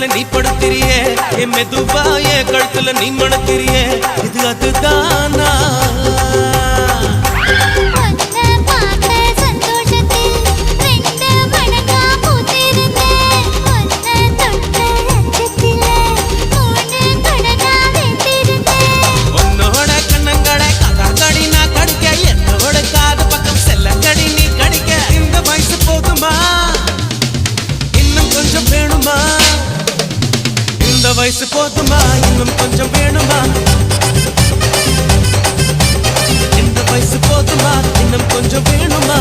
மேல நீ படுத்திரியே என் மெதுவா என் கழுத்துல நீ மணத்திரியே இது அதுதானா வயசு போதுமா இன்னும் கொஞ்சம் வேணுமா இந்த வயசு போதுமா இன்னும் கொஞ்சம் வேணுமா